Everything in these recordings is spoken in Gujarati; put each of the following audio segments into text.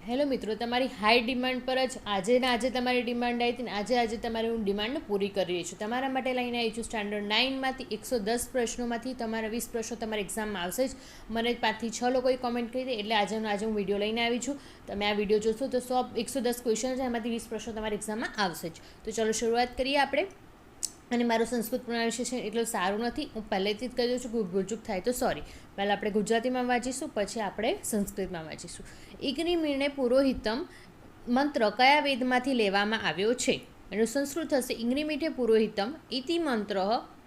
હેલો મિત્રો, તમારી હાઈ ડિમાન્ડ પર જ આજે તમારી ડિમાન્ડ આવી હતી ને આજે તમારી હું ડિમાન્ડ પૂરી કરી રહી છું. તમારા માટે લઈને આવી છું સ્ટાન્ડર્ડ 9માંથી 110 પ્રશ્નોમાંથી તમારા 20 પ્રશ્નો તમારી એક્ઝામમાં આવશે જ. મને 5 થી 6 લોકોએ કોમેન્ટ કરી હતી, એટલે આજે હું વિડીયો લઈને આવી છું. તમે આ વિડીયો જોશો તો 110 ક્વેશ્ચન છે, એમાંથી 20 પ્રશ્નો તમારી એક્ઝામમાં આવશે જ. તો ચલો શરૂઆત કરીએ આપણે. અને મારું સંસ્કૃત પ્રોનાઉન્સિએશન એટલું સારું નથી, હું પહેલેથી જ કહી દઉં છું કે ભૂલચૂક થાય તો સોરી. પહેલાં આપણે ગુજરાતીમાં વાંચીશું, પછી આપણે સંસ્કૃતમાં વાંચીશું. ઇગ્નિમીણે પુરોહિતમ મંત્ર કયા વેદમાંથી લેવામાં આવ્યો છે? એનું સંસ્કૃત થશે ઇગ્નિમીઠે પુરોહિતમ ઇતિ મંત્ર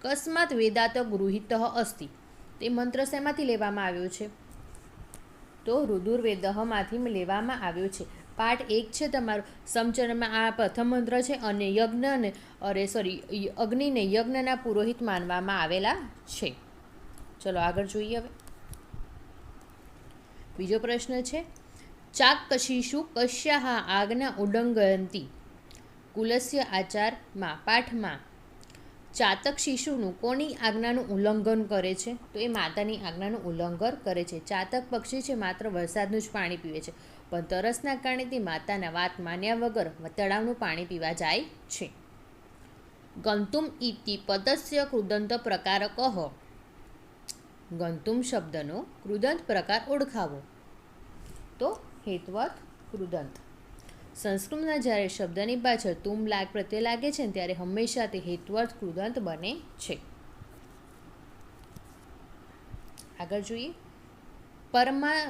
કસ્માત વેદાત ગૃહિત અસ્તિ. તે મંત્ર શેમાંથી લેવામાં આવ્યો છે? તો રુદુર્વેદમાંથી લેવામાં આવ્યો છે. પાર્ટ 1 છે તમારું સમચરમાં. આ પ્રથમ મંત્ર છે અને અગ્નિને યજ્ઞના પુરોહિત માનવામાં આવેલા છે. ચલો આગળ જોઈએ. હવે બીજો પ્રશ્ન છે, ચાકશીષુ કસ્યાહ આજ્ઞા ઉલ્લંઘયંતિ? કુલસ્ય આચારમાં પાઠમાં ચાતક શિશુનું કોની આજ્ઞાનું ઉલ્લંઘન કરે છે? તો એ માતાની આજ્ઞાનું ઉલ્લંઘન કરે છે. ચાતક પક્ષી છે, માત્ર વરસાદનું જ પાણી પીવે છે, પણ તરસના કારણે તે માતાના વાત માન્યા વગર તળાવનું પાણી પીવા જાય છે. ગંતુમ ઇતિ પદસ્ય કૃદંત પ્રકાર કહ. ગંતુમ શબ્દનો કૃદંત પ્રકાર ઓળખાવો. તો હેત્વર્થ કૃદંત. સંસ્કૃતમાં જ્યારે શબ્દની પાછળ તુમ પ્રત્યય લાગે છે ને ત્યારે હંમેશા તે હેત્વર્થ કૃદંત બને છે. આગળ જોઈએ.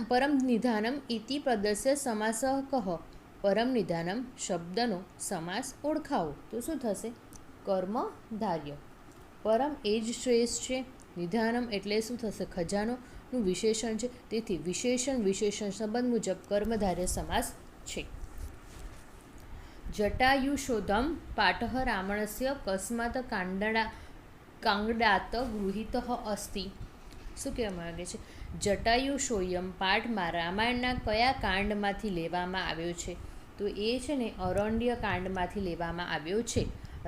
પરમ નિધાનમ ઇતિ પદસ્ય સમાસ કહ. પરમ નિધાનમ શબ્દનો સમાસ ઓળખાવો. તો શું થશે? કર્મધાર્ય. પરમ એ જ શ્રેષ્ઠ છે. નિધાનમ એટલે શું થશે? ખજાનોનું વિશેષણ છે, તેથી વિશેષણ સંબંધ મુજબ કર્મધાર્ય સમાસ છે. જટાયુષોધમ પાઠ રાવણસ્ય કસ્માત કાંગડાત ગૃહિત અસ્તિ. શું કહેવા માંગે છે? જટાયુષોયમ પાઠમાં રામાયણના કયા કાંડમાંથી લેવામાં આવ્યો છે? તો એ છે ને અરણ્ય કાંડમાંથી લેવામાં આવ્યો છે.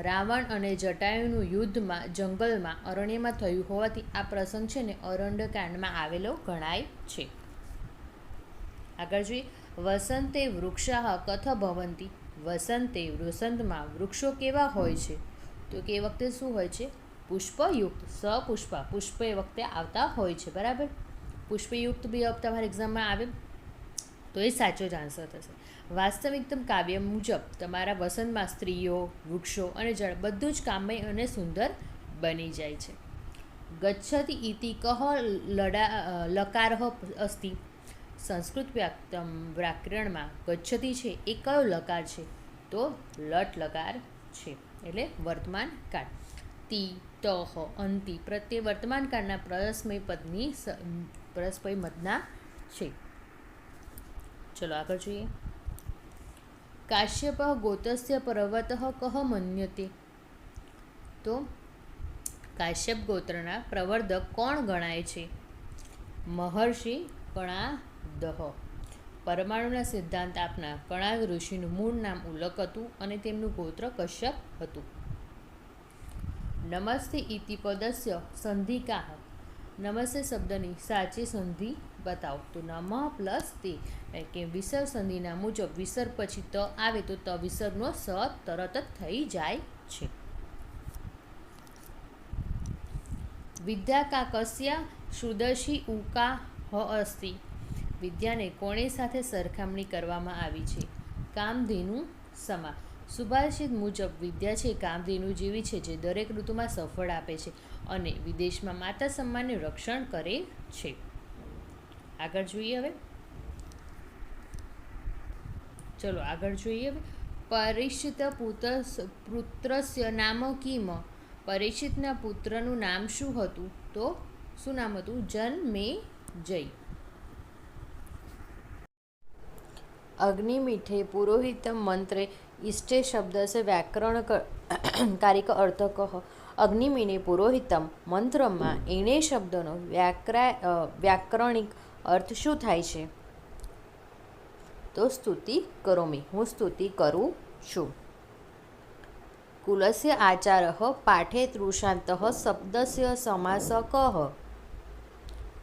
રાવણ અને જટાયુનું યુદ્ધમાં જંગલમાં અરણ્યમાં થયું હોવાથી આ પ્રસંગ છે ને અરણ્ય કાંડમાં આવેલો ગણાય છે. આગળ જોઈએ. વસંતે વૃક્ષાઃ કથ ભવંતિ? વસંતમાં વૃક્ષો કેવા હોય છે? તો કે એ વખતે શું હોય છે? પુષ્પયુક્ત. સપુષ્પા, પુષ્પ એ વખતે આવતા હોય છે. બરાબર. પુષ્પયુક્ત બી તમારા એક્ઝામમાં આવે તો એ સાચો જ આન્સર થશે. વાસ્તવિકતમ કાવ્ય મુજબ તમારા વસંતમાં સ્ત્રીઓ, વૃક્ષો અને જળ બધું જ કામમય અને સુંદર બની જાય છે. ગચ્છતિ ઇતિ કહ લકારઃ અસ્તિ? સંસ્કૃત વ્યાકરણમાં ગચ્છતિ છે એ કયો લકાર છે? તો લટ લકાર છે, એટલે વર્તમાન કાળ. તિ, તહ, અંતિ પ્રત્યે વર્તમાન કાળના પરસ્મય મદના છે. ચલો આગળ જોઈએ. કાશ્યપ ગોત્રસ્ય પર્વત કહ મન્યતે? તો કાશ્યપ ગોત્રના પ્રવર્તક કોણ ગણાય છે? મહર્ષિ કણાદહ. પરમાણુના સિદ્ધાંત આપનાર કણાદ ઋષિનું મૂળ નામ ઉલક હતું અને તેમનું ગોત્ર કશ્યપ હતું. નમસ્તે ઇતિ પદસ્ય સંધિ કાહ? નમસ્તે શબ્દની સાચી સંધિ બતાવો. તો નમઃ પ્લસ તે, એટલે કે વિસર્ગ સંધિના મુજબ વિસર્ગ પછી ત આવે તો ત વિસર્ગનો સ તરત જ થઈ જાય છે. વિદ્યા કાકસ્યા સુદર્શી ઉકા અસ્તિ? વિદ્યાને કોણે સાથે સરખામણી કરવામાં આવી છે? કામધેનુ સમા. સુભાષિત મુજબ વિદ્યા છે કામધેનુ જેવી છે, જે દરેક ઋતુમાં સફળ આપે છે અને વિદેશમાં માતા સન્માનનું રક્ષણ કરે છે. આગળ જોઈએ. હવે ચલો આગળ જોઈએ. હવે પરીક્ષિત પુત્રસ્ય નામ કિમ? પરીક્ષિતના પુત્રનું નામ શું હતું? તો શું નામ હતું? જન્મેજય. અગ્નિમીઠે પુરોહિતમ મંત્રે ઇષ્ટે શબ્દ સે વ્યાકરણકારિક અર્થ કહ. અગ્નિમીને પુરોહિતમ મંત્રમાં એણે શબ્દનો વ્યાકરણિક અર્થ શું થાય છે? તો સ્તુતિ કરોમી, હું સ્તુતિ કરું છું. કુલસ્ય આચારઃ પાઠે તૃષાંતઃ શબ્દસ્ય સમાસ કહ?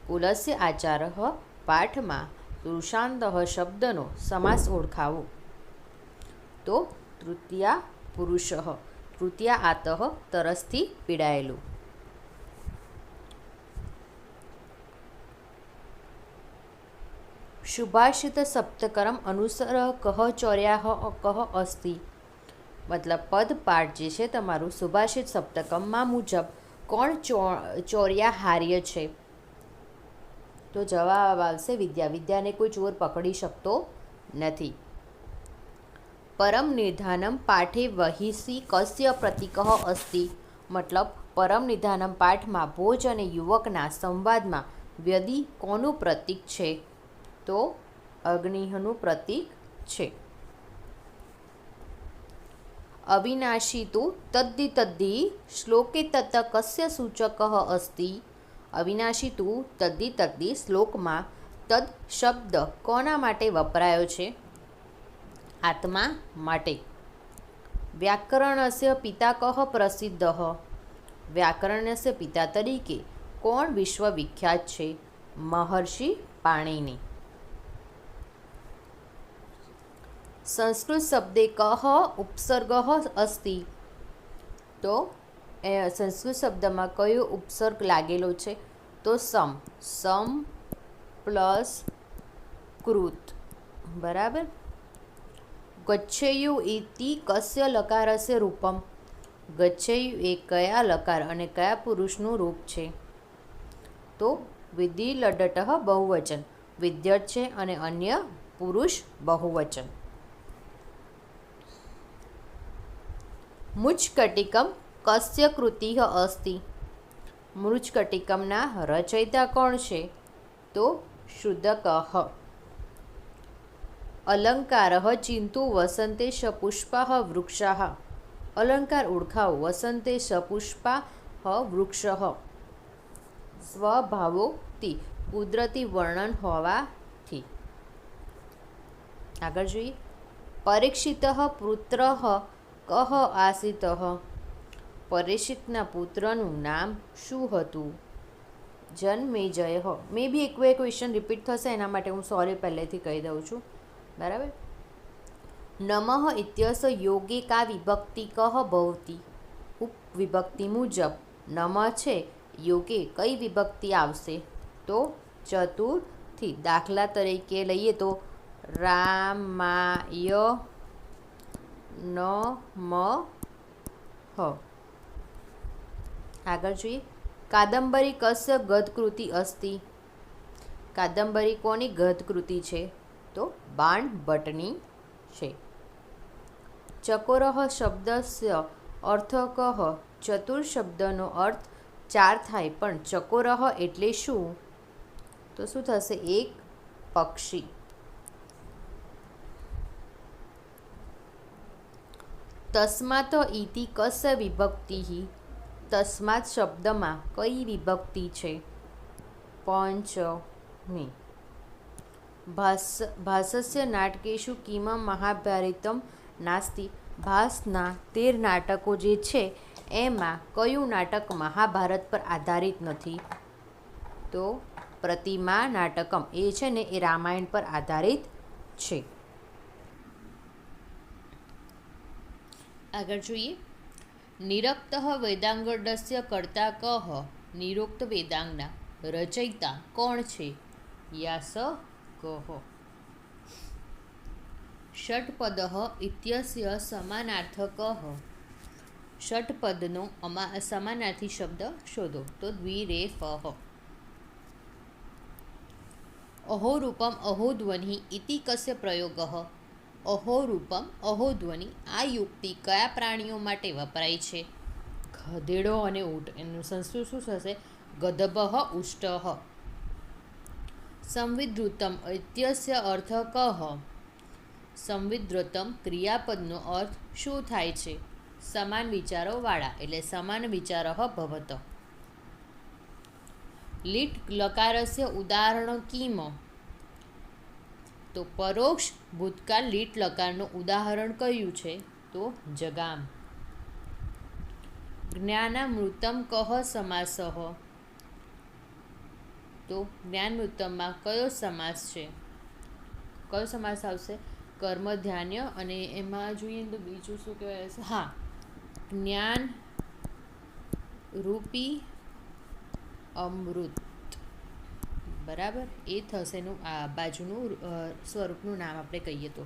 કુલસ્ય આચારઃ પાઠમાં તૃષાંતઃ શબ્દનો સમાસ ઓળખાવો. તો તૃતીયા પુરુષઃ, તૃતીયા આતઃ તરસથી પીડાયેલું. સુભાષિત સપ્તકરમ અનુસર કહ ચોર્યાહ કહ અસ્તિ. મતલબ પદપાઠ જે છે તમારું સુભાષિત સપ્તકમમાં મુજબ કોણ ચોર્યાહાર્ય છે? તો જવાબ આવશે વિદ્યા. વિદ્યાને કોઈ ચોર પકડી શકતો નથી. પરમ નિધાનમ પાઠે વહિષી કસ્ય પ્રતીકઃ અસ્તિ. મતલબ પરમ નિધાનમ પાઠમાં ભોજ અને યુવકના સંવાદમાં વ્યધિ કોનું પ્રતીક છે? તો અગ્નિનું પ્રતીક છે. અવિનાશી તો તદ્ધિ તદ્ધિ શ્લોકે તત કસ્ય સૂચક અસ્તિ. અવિનાશી તું તદ્ધિ તદ્ધિ શ્લોકમાં તદ શબ્દ કોના માટે વપરાયો છે? આત્મા માટે. વ્યાકરણસ્ય પિતા કહ પ્રસિદ્ધ. વ્યાકરણસ્ય પિતા તરીકે કોણ વિશ્વવિખ્યાત છે? મહર્ષિ પાણિની. સંસ્કૃત શબ્દે કહ ઉપસર્ગ અસ્તિ. તો સંસ્કૃત શબ્દમાં કયો ઉપસર્ગ લાગેલો છે? તો સમ. સમ પ્લસ કૃત. બરાબર. ગચ્છેયુ ઇતિ કસ્ય લકારસ્ય રૂપમ. ગચ્છેયુ એ કયા લકાર અને કયા પુરુષનું રૂપ છે? તો વિધિ લડટ બહુવચન. વિદ્યર્થ છે અને અન્ય પુરુષ બહુવચન. મુચ્કટિકમ કસ્ય કૃતિ અસ્તિ. મૃચ્કટિકમના રચયિતા કોણ છે? તો શુદ્ધક. અલંકાર ચિંતુ વસંતે સપુષ્પા વૃક્ષા. અલંકાર ઓળખાવો. વસંતે સપુષ્પા વૃક્ષ. સ્વભાવોક્તિ કુદરતી વર્ણન હોવાથી. આગળ જોઈએ. પરીક્ષિત પુત્ર કહ આસિત. પરીક્ષિતના પુત્રનું નામ શું હતું? જન્મેજય. મે બી એક ક્વેશ્ચન રિપીટ થશે, એના માટે હું સોરી પહેલેથી કહી દઉં છું. બરાબર. નમઃ ઇત્યસ યોગે કા વિભક્તિ કહ ભવતી. ઉપવિભક્તિ મુજબ નમ છે યોગે કઈ વિભક્તિ આવશે? તો ચતુર્થી. દાખલા તરીકે લઈએ તો રામાય નમઃ. આગળ જોઈએ. કાદંબરી કસ્ય ગદ્યકૃતિ અસ્તિ. કાદંબરી કોની ગદ્યકૃતિ છે? તો બાણભટ્ટની છે. ચકોરઃ શબ્દસ્ય અર્થ કહ. ચતુર શબ્દનો અર્થ 4 થાય, પણ ચકોરઃ એટલે શું? તો શું થશે? એક પક્ષી. તસ્માત ઇતિ કસ્ય વિભક્તિ. તસ્માત શબ્દમાં કઈ વિભક્તિ છે? પંચમી. ભાસસ્ય નાટકેષુ કિમ મહાભારતમ નાસ્તિ. ભાસના 13 નાટકો જે છે એમાં કયું નાટક મહાભારત પર આધારિત નથી? તો પ્રતિમા નાટકમ. એ છે ને એ રામાયણ પર આધારિત છે. આગળ જોઈએ. નિરક્ત વેદાંગોડસ્ય કર્તા કહ. નિરુક્ત વેદાંગના રચયિતા કોણ છે? યાસ કહો. ષટપદ ઇત્યસ્ય સમાનાર્થક. ષટપદનો સમાનાર્થી શબ્દ શોધો. તો દ્વિરેફ. અહોરૂપમ અહોધ્વનિ ઇતિ કસ્ય પ્રયોગ. અહોરૂપમ અહોધ્વનિ આ યુક્તિ કયા પ્રાણીઓ માટે વપરાય છે? ગધેડો અને ઊંટ. એનું સંસ્કૃત શું થશે? ગદભ ઉષ્ટ. સંવિધૃતમ ઇત્યસ્ય અર્થ કહ. સંવિધૃતમ ક્રિયાપદનો અર્થ શું થાય છે? સમાન વિચારોવાળા, એટલે સમાન વિચાર ભવત. લીટ લકારસ્ય ઉદાહરણ કિમ. તો પરોક્ષ ભૂતકાળ લીટ લકારનું ઉદાહરણ કયું છે? તો જગામ. જ્ઞાનામૃતમ કહ સમાસઃ. તો જ્ઞાનામૃતમમાં કયો સમાસ છે? કયો સમાસ આવશે? કર્મ ધ્યાન્ય. અને એમાં જોઈએ તો બીજું શું કહેવાય છે? હા, જ્ઞાન રૂપી અમૃત. બરાબર, એ થશે એનું આ બાજુનું સ્વરૂપનું નામ આપણે કહીએ તો.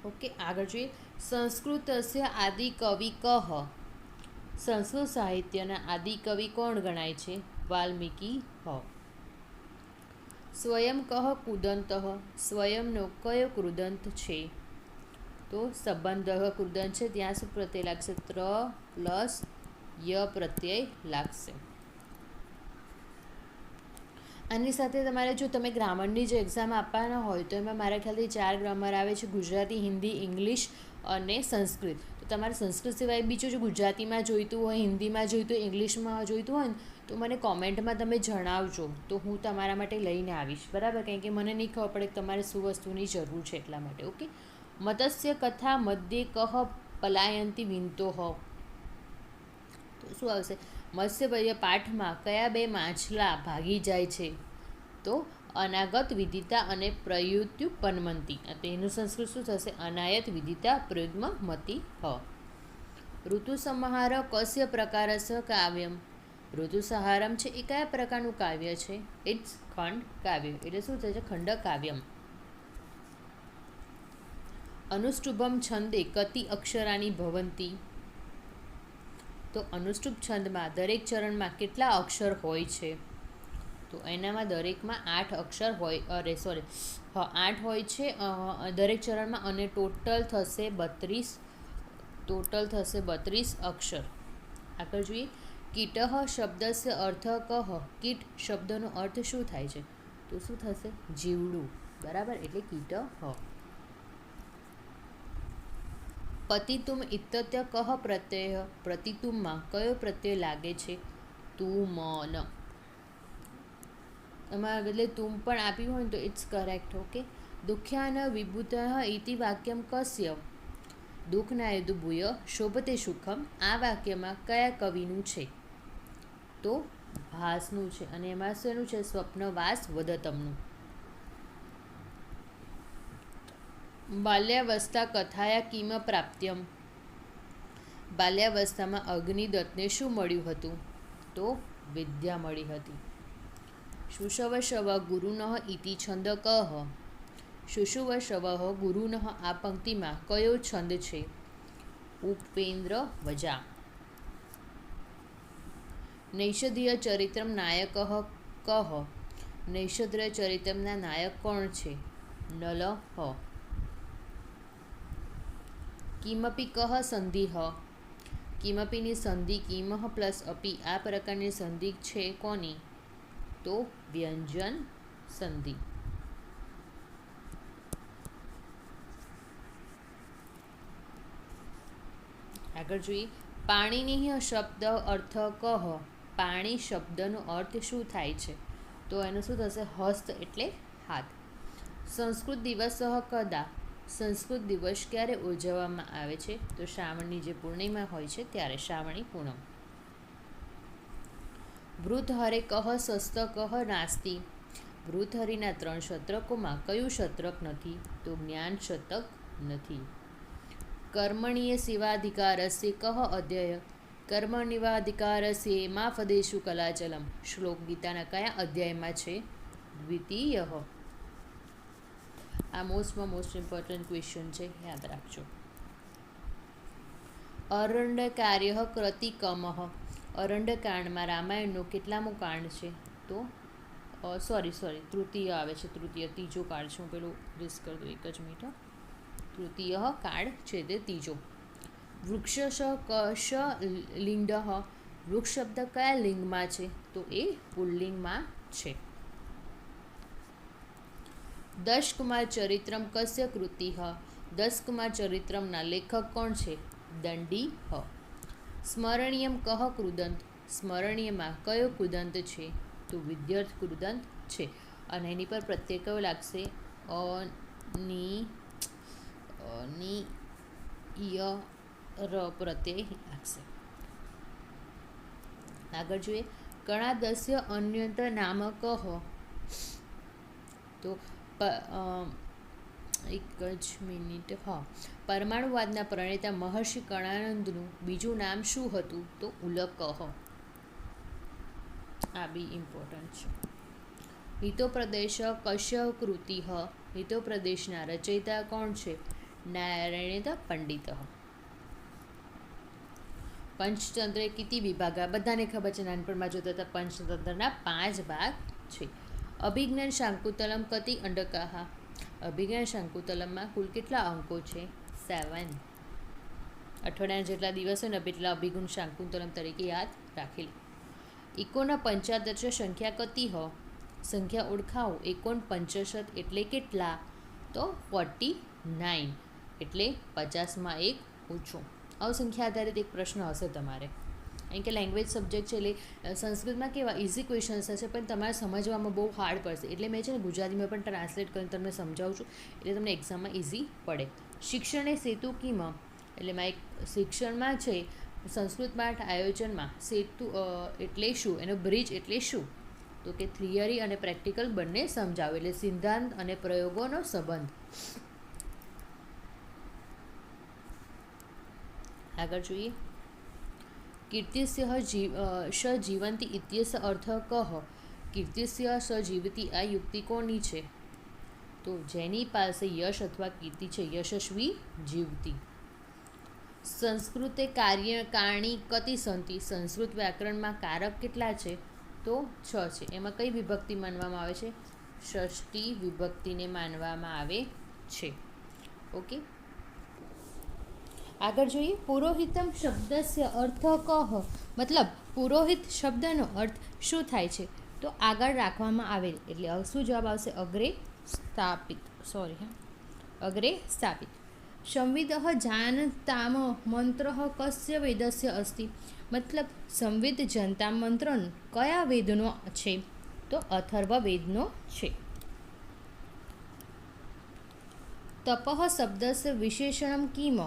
ઓકે, આગળ જોઈએ. સંસ્કૃતસ્ય આદિ કવિ કહ. સંસ્કૃત સાહિત્યના આદિ કવિ કોણ ગણાય છે? વાલ્મીકી હ. સ્વયં કહ કૃદંત. સ્વયંનો કયો કૃદંત છે? તો સંબંધ કૃદંત છે, ત્યાં શું પ્રત્યય લાગશે? ત્ર પ્લસ ય પ્રત્યય લાગશે. આની સાથે તમારે જો તમે ગ્રામરની જે એક્ઝામ આપવાના હોય તો એમાં મારા ખ્યાલથી 4 ગ્રામર આવે છે: ગુજરાતી, હિન્દી, ઇંગ્લિશ અને સંસ્કૃત. તો તમારે સંસ્કૃત સિવાય બીજું જો ગુજરાતીમાં જોઈતું હોય, હિન્દીમાં જોઈતું હોય, ઇંગ્લિશમાં જોઈતું હોય ને તો મને કોમેન્ટમાં તમે જણાવજો, તો હું તમારા માટે લઈને આવીશ. બરાબર, કારણ કે મને નહીં ખબર પડે કે તમારે શું વસ્તુની જરૂર છે, એટલા માટે. ઓકે. મત્સ્ય કથા મધ્યે કહ પલાયંતી વિંતો હ. તો શું આવશે? મત્સ્ય પાઠમાં કયા 2 માછલા ભાગી જાય છે? તો અનાગત વિદિતા અને પ્રયુત્યુપન્મતી. એનું સંસ્કૃત શું થશે? અનાયત વિદિતા પ્રયુગ્મમતી હ. ઋતુસંહાર કસ્ય પ્રકારસ્ય કાવ્યમ. ઋતુસંહારમ છે એ કયા પ્રકારનું કાવ્ય છે? ઇટ્સ ખંડ કાવ્ય. એટલે શું થશે? ખંડ કાવ્યમ. અનુષ્ટુભમ છંદે કતિ અક્ષરાની ભવંતી. તો અનુષ્ટુપ છંદમાં દરેક ચરણમાં કેટલા અક્ષર હોય છે? તો એનામાં દરેકમાં 8 અક્ષર હોય, 8 હોય છે દરેક ચરણમાં, અને ટોટલ થશે 32 અક્ષર. આગળ જોઈએ. કીટઃ શબ્દસ્ય અર્થ કહ. કીટ શબ્દનો અર્થ શું થાય છે? તો શું થશે? જીવડું. બરાબર, એટલે કીટઃ. પતિતુમ ઇત્યત્ય કહ પ્રત્યય. પ્રતિતુમમાં કયો પ્રત્યય લાગે છે? તુમન. એમાં બદલે તુમ પણ આપ્યું હોય ને તો ઇટ્સ કરેક્ટ. ઓકે. દુઃખ્યાન વિભૂત ઇતિ વાક્યમ કસ્ય. દુઃખનાયદુ ભૂય શોભતે સુખમ. આ વાક્યમાં કયા કવિનું છે? તો ભાસનું છે. અને એમાં શેનું છે? સ્વપ્નવાસ વદતમનું. બાલ્યાવસ્થા કથાયા કિમ પ્રાપ્ત્યમ. બાલ્યાવસ્થામાં અગ્નિદત્તને શું મળ્યું હતું? તો વિદ્યા મળી હતી. શુશવ શવ ગુરુનઃ ઇતિ છંદ કહ. શુશુવ શવ ગુરુનઃ, આ પંક્તિમાં કયો છંદ છે? ઉપેન્દ્ર વજા. નૈષધીય ચરિત્રમ નાયક કહ. નૈષધીય ચરિત્રમના નાયક કોણ છે? નલઃ. કિમપી કહ સંધિ. કિમપીની સંધિ કિમઃ પ્લસ અપી, આ પ્રકારની સંધિ છે કોની? તો વ્યંજન સંધિ. આગળ જોઈએ. પાણીની શબ્દ અર્થ કહ. પાણી શબ્દનો અર્થ શું થાય છે? તો એનું શું થશે? હસ્ત એટલે હાથ. સંસ્કૃત દિવસ કદા. સંસ્કૃત દિવસ ક્યારે ઉજવવામાં આવે છે? તો શ્રાવણની જે પૂર્ણિમા હોય છે ત્યારે, શ્રાવણી પૂનમ. ભૃતહરે કહ શસ્તક નાસ્તિ. ભૃતહરિના 3 શતકોમાં કયું શતક નથી? તો જ્ઞાન શતક નથી. કર્મણીય સેવાધિકારસ્ય કહ અધ્યય. કર્મણિવાધિકારસ્ય મા ફદેશુ કલાચલમ. શ્લોક ગીતાના કયા અધ્યાયમાં છે? દ્વિતીય. આ મોસ્ટ ઇમ્પોર્ટન્ટ ક્વેશ્ચન છે, યાદ રાખજો. અરણ્યકાર્ય કૃતિકમઃ. અરણ્યકાંડમાં રામાયણનું કેટલામું કાંડ છે? તો તૃતીય આવે છે. ત્રીજો કાળ છે. હું પેલું રિસ્ક કરી દઉં, એક જ મિનિટ. તૃતીય કાળ છે તે ત્રીજો. વૃક્ષ કશ લિંગ. વૃક્ષ શબ્દ કયા લિંગમાં છે? તો એ પુલ્લિંગમાં છે. દશકુમાર ચરિત્રમ કસ્ય કૃતિ. દશકુમાર ચરિત્રમના લેખક કોણ છે? દંડી. સ્મરણીયમ કહ કૃદંત. સ્મરણીયમાં કયો કૃદંત છે? તો વિદ્યર્થ કૃદંત છે. અને એની પર પ્રત્યય કયો લાગશે? ય પ્રત્યય લાગશે. આગળ જોઈએ. કણાદસ્ય અન્યત નામ કહ. તો એક જ મિનિટ. હા, પરમાણુવાદના પ્રણેતા મહર્ષિ કણાનંદનું બીજું નામ શું હતું? તો ઉલકહ. આ બી ઇમ્પોર્ટન્ટ છે. હિતોપ્રદેશ કશ્ય કૃતિ. હિતોપ્રદેશના રચયિતા કોણ છે? નારાયણ પંડિત. પંચતંત્રે કિતિ વિભાગ? આ બધાને ખબર છે, નાનપણમાં જોતા હતા. પંચતંત્રના 5 ભાગ છે. અભિજ્ઞાન શાંકુતલમ કતિ અંડકાહ? અભિજ્ઞાન શાંકુતલમમાં કુલ કેટલા અંકો છે? 7. અઠવાડિયાના જેટલા દિવસ હોય ને એટલા અભિગુણ શાંકુતલમ તરીકે યાદ રાખેલી. એકોના પંચાદશ સંખ્યા કતિ હ? સંખ્યા ઓળખાવો. એકોન પંચશત એટલે કેટલા? તો 49, એટલે 50માં 1 ઓછું. અસંખ્યા આધારિત એક પ્રશ્ન હશે તમારે. કારણ કે લેંગ્વેજ સબ્જેક્ટ છે, એટલે સંસ્કૃતમાં કેવા ઇઝી ક્વેશ્ચન્સ હશે, પણ તમારે સમજવામાં બહુ હાર્ડ પડશે. એટલે મેં છે ને ગુજરાતીમાં પણ ટ્રાન્સલેટ કરીને તમને સમજાવું છું, એટલે તમને એક્ઝામમાં ઇઝી પડે. શિક્ષણ એ સેતુ કિમ? એટલે માં એક શિક્ષણમાં છે, સંસ્કૃત પાઠ આયોજનમાં સેતુ એટલે શું? એનો બ્રિજ એટલે શું? તો કે થિયરી અને પ્રેક્ટિકલ બંને સમજાવે, એટલે સિદ્ધાંત અને પ્રયોગોનો સંબંધ. આગળ જોઈએ. કીર્તિસ્ય સજીવંતી ઇત્યસ અર્થ કહ? કીર્તિસ્ય સજીવતી આ યુક્તિ કોની છે? તો જેની પાસે યશ અથવા કીર્તિ છે, યશસ્વી જીવતી. સંસ્કૃતે કાર્યકારણી કતિ સંતિ? સંસ્કૃત વ્યાકરણમાં કારક કેટલા છે? તો 6 છે. એમાં કઈ વિભક્તિ માનવામાં આવે છે? ષષ્ઠી વિભક્તિને માનવામાં આવે છે. ઓકે, આગળ જોઈએ. પુરોહિતમ શબ્દસ્ય અર્થ કહ? મતલબ પુરોહિત શબ્દનો અર્થ શું થાય છે? તો આગળ રાખવામાં આવેલ, એટલે શું જવાબ આવશે? અગ્રે સ્થાપિત. અગ્રે સ્થાપિત. સંવિદ જાનતામ મંત્ર કસ્ય વેદસ્ય અસ્તિ? મતલબ સંવિદ જનતા મંત્ર કયા વેદનો છે? તો અથર્વ વેદનો છે. તપઃ શબ્દસ્ય વિશેષણમ કિમ?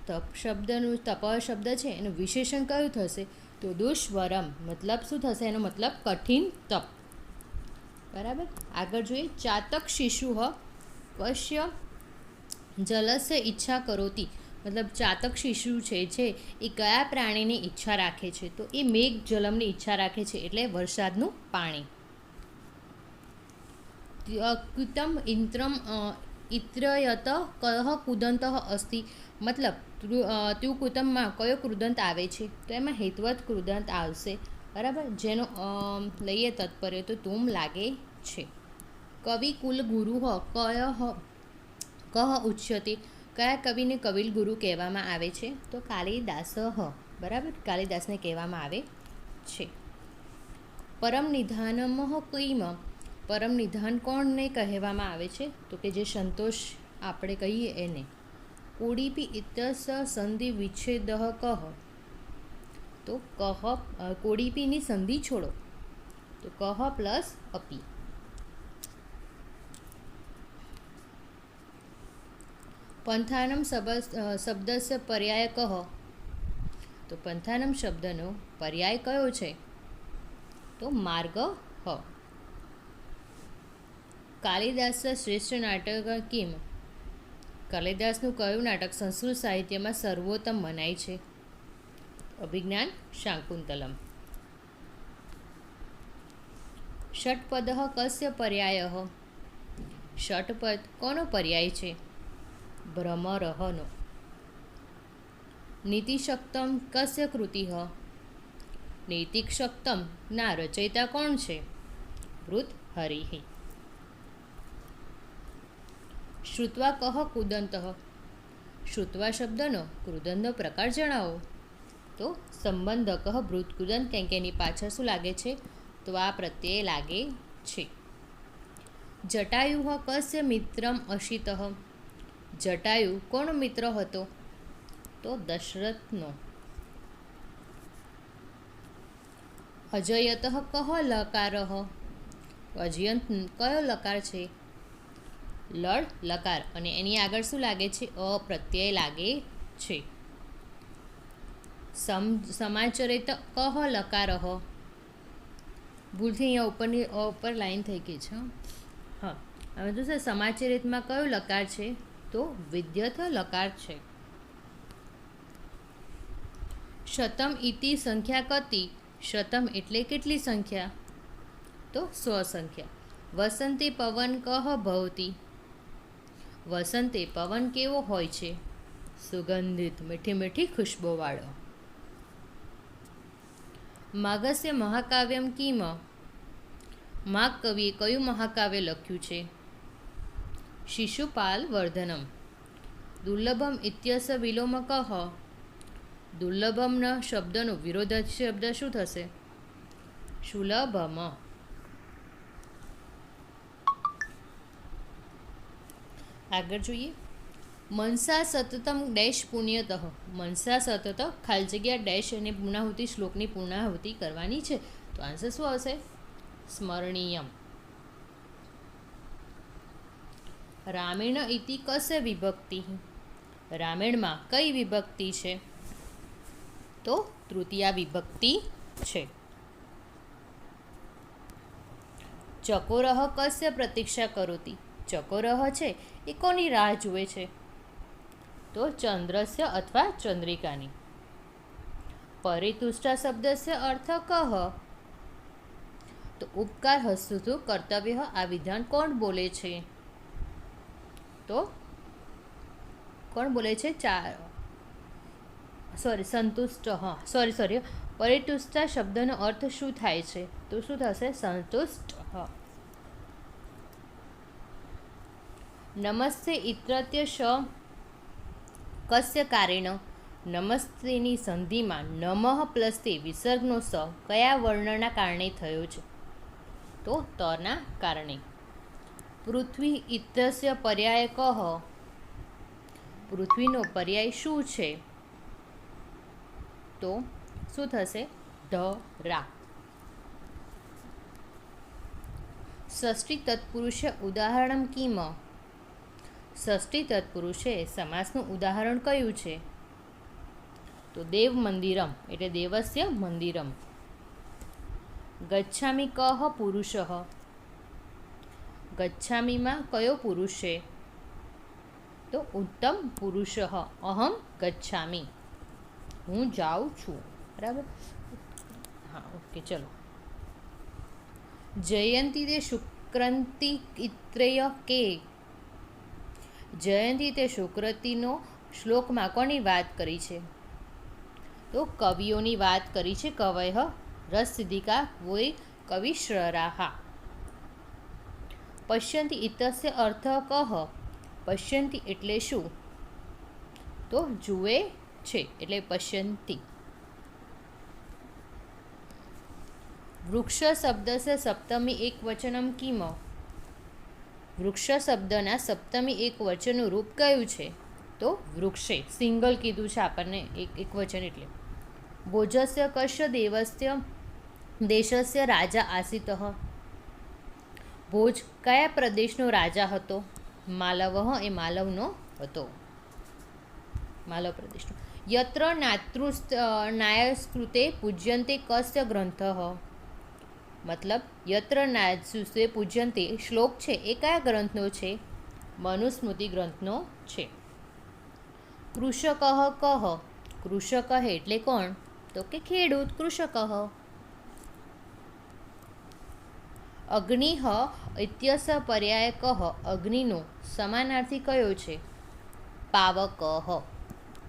તપ શબ્દ છે, એનું વિશેષણ કયું થશે? તો દુષ્વરમ. મતલબ શું થશે? એનો મતલબ કઠિન તપ. બરાબર. આગળ જોઈએ. ચાતક શિશુ કશ્ય જલસ્ય ઈચ્છા કરોતી? મતલબ ચાતક શિશુ છે એ કયા પ્રાણીની ઈચ્છા રાખે છે? તો એ મેઘ જલમની ઈચ્છા રાખે છે, એટલે વરસાદનું પાણી. કૃતમ ઇન્દ્રમ ઇત્રયત કહ કુદંત અસ્તિ? મતલબ ત્યુકુતમમાં કયો કૃદંત આવે છે? તો એમાં હેતવત કૃદંત આવશે. બરાબર. જેનો લઈએ તત્પર્ય તો તુમ લાગે છે. કવિ કુલ ગુરુ કહ ઉચ્યતે? કયા કવિને કવિલ ગુરુ કહેવામાં આવે છે? તો કાલિદાસ. બરાબર, કાલિદાસને કહેવામાં આવે છે. પરમ નિધાનમ કિમ? પરમ નિધાન કોણને કહેવામાં આવે છે? તો કે જે સંતોષ આપણે કહીએ એને. કોડીપી ઇત્યસ સંધિ વિચ્છેદ કહ? તો કહ કોડીપીની સંધિ છોડો, તો કહ પ્લસ અપી. પંથાનમ શબ્દસ્ય પર્યાય કહ? તો પંથાનમ શબ્દનો પર્યાય કયો છે? તો માર્ગ. કાલિદાસ શ્રેષ્ઠ નાટક કિમ? કાલિદાસનું કયું નાટક સંસ્કૃત સાહિત્યમાં સર્વોત્તમ મનાય છે? અભિજ્ઞાન શાકુંતલમ. ષટપદ કસ્ય પર્યાય? ષટપદ કોનો પર્યાય છે? ભ્રમરનો. નીતિશક્તમ કસ્ય કૃતિ? નૈતિકશક્તમ ના રચયિતા કોણ છે? ભૃતહરિ. શ્રુત્વા કહ કુદંત? શ્રુત્વા શબ્દનો કૃદંતનો પ્રકાર જણાવો. તો સંબંધક ભૃત કૃદંત, કેમ કે એની પાછળ શું લાગે છે? તો આ પ્રત્યય લાગે છે. જટાયુ કસ્ય મિત્રમ અશિત? જટાયુ કોનો મિત્ર હતો? તો દશરથનો. અજયત કહ લકાર? અજયંત કયો લકાર છે? લળ લકાર, અને એની આગળ શું લાગે છે? અપ્રત્યય લાગે છે. સમાચરિત કહ લકાર? ભૂલથી અહીંયા ઉપર લાઈન થઈ ગઈ છે. હા, હવે તો સર સમાચરિતમાં કયો લકાર છે? તો વિદ્યથ લકાર છે. શતમ ઇતિ સંખ્યા કતિ? શતમ એટલે કેટલી સંખ્યા? તો 100 સંખ્યા. વસંતે પવન કહ ભવતી? વસંતે પવન કેવો હોય છે? સુગંધિત, મીઠી મીઠી ખુશ્બુવાળો. માગસ્ય મહાકાવ્યમ કિમ? માગ કવિએ કયું મહાકાવ્ય લખ્યું છે? શિશુપાલ વર્ધનમ. દુર્લભમ ઇત્યસ્ય વિલોમ કહ? દુર્લભમના શબ્દનો વિરોધી શબ્દ શું થશે? સુલભમ. આગળ જોઈએ. મનસા સતતમ ડેશ પુણ્યતઃ. મનસા સતત ખાલી જગ્યા ડેશ અને પૂર્ણાહુતિ શ્લોકની પૂર્ણાહુતિ કરવાની છે. તો આન્સર શું આવશે? સ્મરણીયમ. રામેણ ઇતિ કસ્ય વિભક્તિ? રામેણમાં કઈ વિભક્તિ છે? તો તૃતીયા વિભક્તિ છે. ચકોરઃ કસ્ય પ્રતીક્ષા કરોતિ? ચકોરઃ છે એ કોની રાહ જુએ છે? તો ચંદ્રસ્ય અથવા ચંદ્રિકાની. પરિતુષ્ટા શબ્દસ્ય અર્થ કહ? તો ઉપકાર હસ્તુ કર્તવ્ય. આ વિધાન કોણ બોલે છે? તો કોણ બોલે છે? સંતુષ્ટ. પરિતુષ્ટા શબ્દનો અર્થ શું થાય છે? તો શું થશે? સંતુષ્ટ. નમસ્તે ઇત્રત્ય શ કસ્ય કારેણ? નમસ્તેની સંધિમાં નમઃ પ્લસ તે વિસર્ગનો સ કયા વર્ણના કારણે થયો છે? તો તના કારણે. પૃથ્વી ઇત્યસ્ય પર્યાય કહ? પૃથ્વીનો પર્યાય શું છે? તો શું થશે? ધરા. ષષ્ઠી તત્પુરુષ ઉદાહરણ કિમ? ષષ્ઠી તત્પુરુષે સમાસનું ઉદાહરણ કયું છે? તો દેવ મંદિરમ એટલે દેવસ્ય મંદિરમ. ગચ્છામિ કહ પુરુષ? ગચ્છામીમાં કયો પુરુષ છે? તો ઉત્તમ પુરુષ. અહમ ગચ્છામી, હું જાઉં છું. બરાબર. હા, ઓકે, ચલો. જયંતી તે શુક્રંતિ ઇત્રેય કે? જયંતી તે શુક્રતિનો શ્લોકમાં કોની વાત કરી છે? તો કવિઓની વાત કરી છે. કવય રસસિદ્ધિકા વોય કવિશ્રરાહા. પશ્યંતી ઇત્યસ્ય અર્થ કહ? પશ્યંતી એટલે શું? તો જુએ છે એટલે પશ્યંતી. વૃક્ષ શબ્દસ્ય સપ્તમી એક વચનમ કિમ? વૃક્ષ શબ્દના સપ્તમી એક વચનનું રૂપ કયું છે? તો વૃક્ષે. સિંગલ કીધું છે આપણને, એક વચન એટલે. ભોજસ્ય કશ્ય દેશસ્ય રાજા આસિતઃ? ભોજ કયા પ્રદેશનો રાજા હતો? માલવ. એ માલવનો હતો. માલવ પ્રદેશનો. યત્ર નાયસ્કૃતે પૂજ્યંતે કસ્ય ગ્રંથ? મતલબ યત્ર નાયસ્કૃતે પૂજ્યંતે શ્લોક છે એ કયા ગ્રંથનો છે? મનુસ્મૃતિ ગ્રંથનો છે. કૃષક કહ? કૃષક એટલે કોણ? તો કે ખેડૂત. કૃષક. અગ્નિ ઇત્યસ્ય પર્યાય કહ? અગ્નિનો સમાનાર્થી કયો છે? પાવક.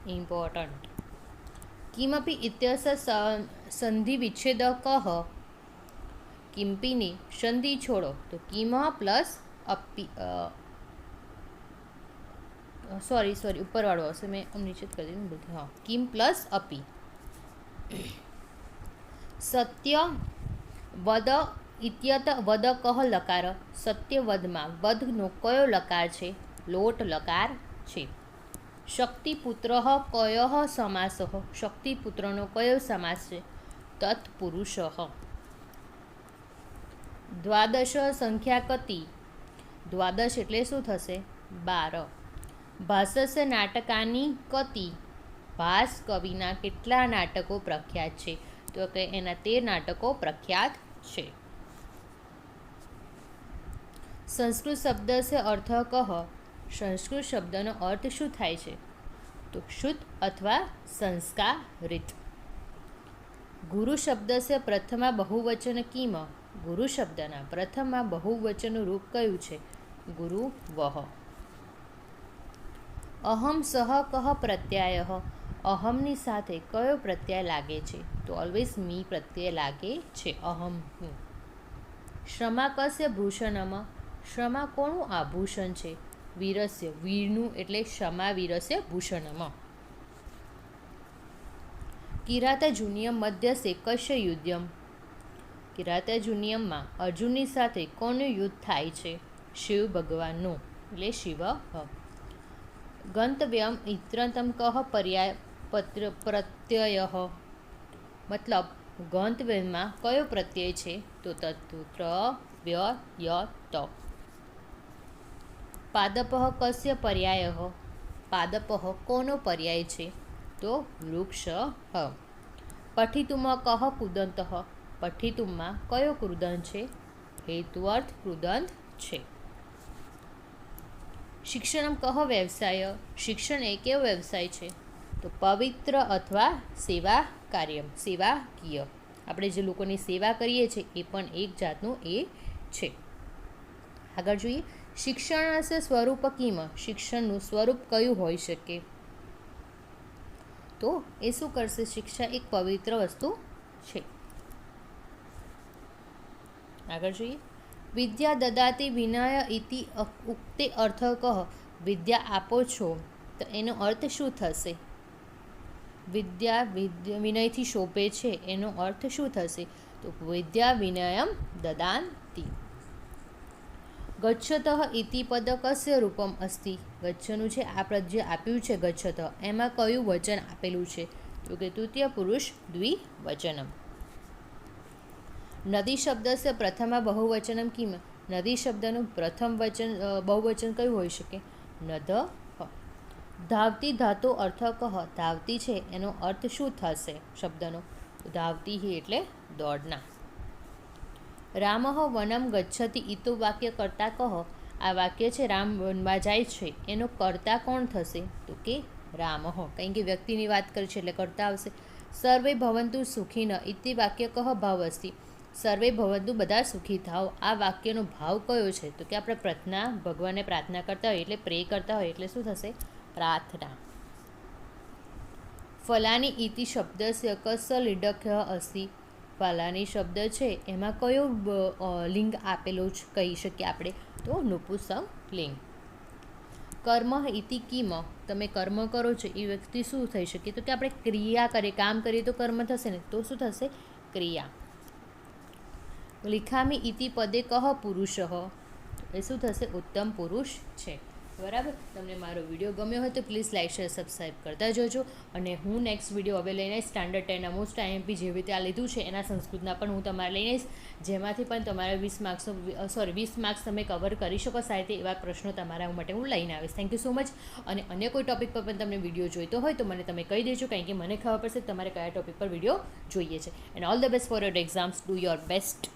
ઇમ્પોર્ટન્ટ. કિમપી ઇત્યસ્ય સંધિ વિચ્છેદ કહ? કિમ્પીની સંધિ છોડો. તો કિમ પ્લસ અપી. સોરી ઉપરવાળું આવશે, મેં નિશ્ચિત કરી દીધું બધું. હા, કિમ પ્લસ અપી. સત્ય વદ ઇત્યત વદ કહ લકાર? સત્યવદમાં વદનો કયો લકાર છે? લોટ લકાર છે. શક્તિપુત્ર કયો સમાસ? શક્તિપુત્રનો કયો સમાસ છે? તત્પુરુષ. દ્વાદશ સંખ્યા કતિ? દ્વાદશ એટલે શું થશે? 12. ભાસસ્ય નાટકાની કતિ? ભાસ કવિના કેટલા નાટકો પ્રખ્યાત છે? તો કે એના 13 નાટકો પ્રખ્યાત છે. સંસ્કૃત શબ્દ સે અર્થ કહ. સંસ્કૃત શબ્દનો અર્થ શું થાય છે? તો શુદ્ધ અથવા સંસ્કારિત. ગુરુ શબ્દ સે પ્રથમા બહુવચન કિમ. ગુરુ શબ્દના પ્રથમમાં બહુવચનનું રૂપ કયું છે? ગુરુ વહ. અહમ સહ કહ પ્રત્યય. અહમની સાથે કયો પ્રત્યય લાગે છે? તો ઓલવેઝ મી પ્રત્યય લાગે છે અહમ. શ્રમા કસ્ય ભૂષણમ. શ્રમા કોનું આભૂષણ છે? વીરસ્ય, વીરનું, એટલે ક્ષમા વીરસ્ય ભૂષણમ. કિરાતજુનિયમ મધ્યસે કશ્ય યુદ્ધમ. કિરાતજુનિયમમાં અર્જુનની સાથે કોનું યુદ્ધ થાય છે? શિવ ભગવાનનું, એટલે શિવ. ગંતવ્યમ ઇત્રતમ કહ પર્યાય પ્રત્યય. મતલબ ગંતવ્યમાં કયો પ્રત્યય છે? તો તત્ર વ્ય ય ત. પાદપઃ કસ્ય પર્યાય. પાદપઃ કોનો પર્યાય છે? તો વૃક્ષ. પઠિતુમ કહ કુદંત. પઠિતુમમાં કયો કૃદંત છે? હેતુઅર્થ કૃદંત છે. શિક્ષણમ કહ વ્યવસાય. શિક્ષણ એ કેવો વ્યવસાય છે? તો પવિત્ર અથવા સેવા કાર્યમ, સેવાકીય. આપણે જે લોકોની સેવા કરીએ છીએ એ પણ એક જાતનું એ છે. આગળ જોઈએ. શિક્ષણસ્ય સ્વરૂપ કિમ. શિક્ષણનું સ્વરૂપ કયું હોઈ શકે? તો એ શું કરશે? શિક્ષા એક પવિત્ર વસ્તુ છે. આગળ જોઈએ. વિદ્યા દદાતિ વિનય ઇતિ ઉક્તે અર્થ કહ. વિદ્યા આપો છો તો એનો અર્થ શું થશે? વિદ્યા વિનયથી શોભે છે એનો અર્થ શું થશે? તો વિદ્યા વિનયમ દદાંતિ. ગચ્છતઃ ઇતિ પદ કસ્ય રૂપમ અસ્તિ. ગચ્છનું છે આ પદ જે આપ્યું છે ગચ્છતઃ, એમાં કયું વચન આપેલું છે? તો કે તૃતીય પુરુષ દ્વિવચનમ. નદી શબ્દ સે પ્રથમા બહુવચનમ કિમ. નદી શબ્દનું પ્રથમ વચન બહુવચન કયું હોઈ શકે? નદ. ધાવતી ધાતુ અર્થ કહ. ધાવતી છે એનો અર્થ શું થશે શબ્દનો? ધાવતી હિ એટલે દોડના. રામઃ વનમ ગચ્છતિ ઇતો વાક્ય કર્તા કહ. આ વાક્ય છે રામ વનમાં જાય છે, એનો કર્તા કોણ થશે? તો કે રામઃ. કારણ કે વ્યક્તિની વાત કરી છે એટલે કર્તા આવશે. સર્વે ભવંતુ સુખીન ઇતિ વાક્ય કહ ભાવ અસ્તિ. સર્વે ભવંતુ, બધા સુખી થાવ. આ વાક્યનો ભાવ કયો છે? તો કે આપણે પ્રાર્થના, ભગવાનને પ્રાર્થના કરતા હોય એટલે પ્રે કરતા હોય એટલે શું થશે? પ્રાર્થના. ફલાની ઇતિ શબ્દસ્ય કસ લીડક અસ્તિ. ફલાની શબ્દ છે એમાં કયો લિંગ આપેલો જ કહી શકીએ આપણે? તો નપુંસક લિંગ. કર્મ ઇતિ કિમ. તમે કર્મ કરો છો એ વ્યક્તિ શું થઈ શકે? તો કે આપણે ક્રિયા કરીએ, કામ કરીએ તો કર્મ થશે ને, તો શું થશે? ક્રિયા. લિખામી ઇતિ પદે કહ પુરુષ. એ શું થશે? ઉત્તમ પુરુષ છે. બરાબર. તમને મારો વિડીયો ગમ્યો હોય તો પ્લીઝ લાઈક શેર સબસ્ક્રાઈબ કરતા જજો. અને હું નેક્સ્ટ વિડીયો હવે લઈને આવીશ સ્ટાન્ડર્ડ 10 મોસ્ટ આઈએમપી જેવી રીતે આ લીધું છે એના સંસ્કૃતના પણ હું તમારે લઈને આવીશ, જેમાંથી પણ તમારા 20 માર્ક્સ તમે કવર કરી શકો સાહિત્ય એવા પ્રશ્નો તમારા માટે હું લઈને આવીશ. Thank you so much. અને અન્ય કોઈ ટોપિક પર પણ તમને વિડીયો જોઈતો હોય તો મને તમે કહી દેજો, કારણ કે મને ખબર પડશે તમારે કયા ટોપિક પર વિડીયો જોઈએ છે. And all the best for your exams. Do your best.